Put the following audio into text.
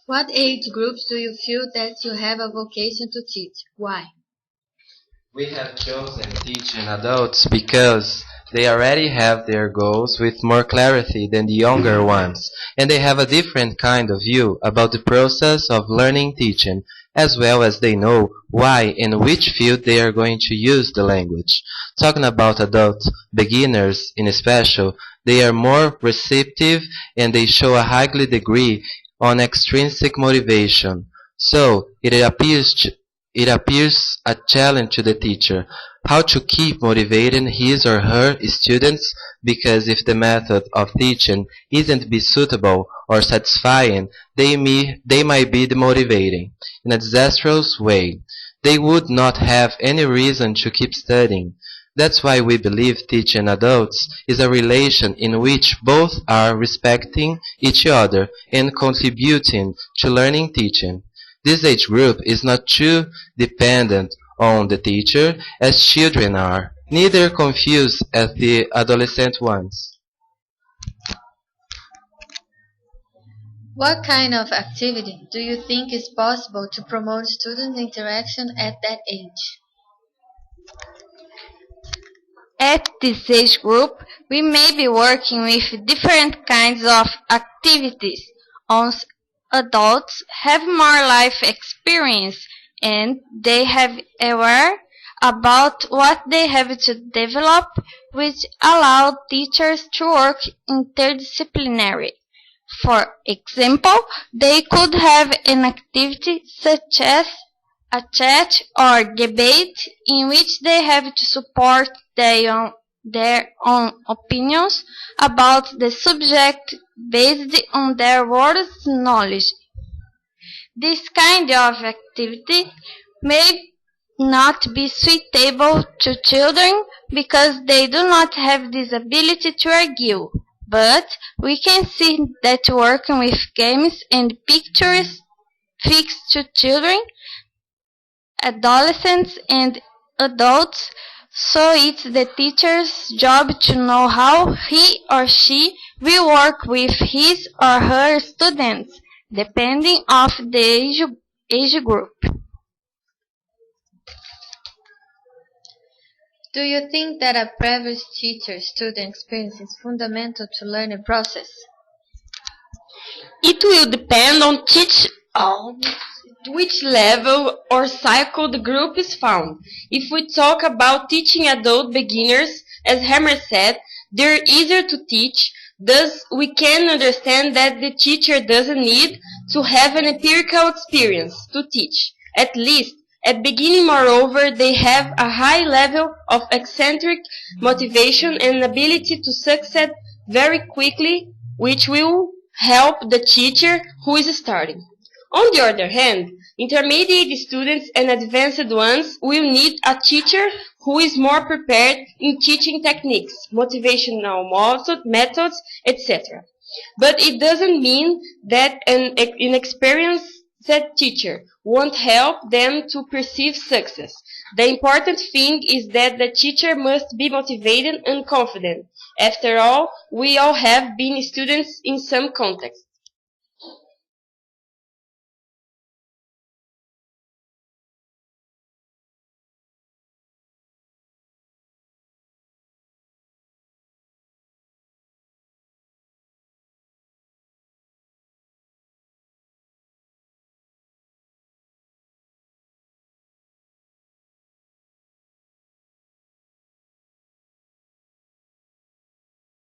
What age groups do you feel that you have a vocation to teach? Why? We have chosen teaching adults because they already have their goals with more clarity than the younger ones, and they have a different kind of view about the process of learning teaching, as well as they know why and which field they are going to use the language. Talking about adults, beginners in special, they are more receptive and they show a high degree on extrinsic motivation. So it appears a challenge to the teacher how to keep motivating his or her students, because if the method of teaching isn't be suitable or satisfying, they might be demotivating in a disastrous way. They would not have any reason to keep studying. That's why we believe teaching adults is a relation in which both are respecting each other and contributing to learning teaching. This age group is not too dependent on the teacher as children are, neither confused as the adolescent ones. What kind of activity do you think is possible to promote student interaction at that age? At this age group, we may be working with different kinds of activities. Once adults have more life experience and they have aware about what they have to develop, which allow teachers to work interdisciplinary. For example, they could have an activity such as a chat or debate in which they have to support their own opinions about the subject based on their world's knowledge. This kind of activity may not be suitable to children because they do not have this ability to argue, but we can see that working with games and pictures fixed to children, adolescents, and adults, so it's the teacher's job to know how he or she will work with his or her students, depending of the age group. Do you think that a previous teacher-student experience is fundamental to learning process? It will depend on which level or cycle the group is found. If we talk about teaching adult beginners, as Hammer said, they're easier to teach, thus we can understand that the teacher doesn't need to have an empirical experience to teach. At least, at beginning, moreover, they have a high level of eccentric motivation and ability to succeed very quickly, which will help the teacher who is starting. On the other hand, intermediate students and advanced ones will need a teacher who is more prepared in teaching techniques, motivational methods, etc. But it doesn't mean that an inexperienced teacher won't help them to perceive success. The important thing is that the teacher must be motivated and confident. After all, we all have been students in some context.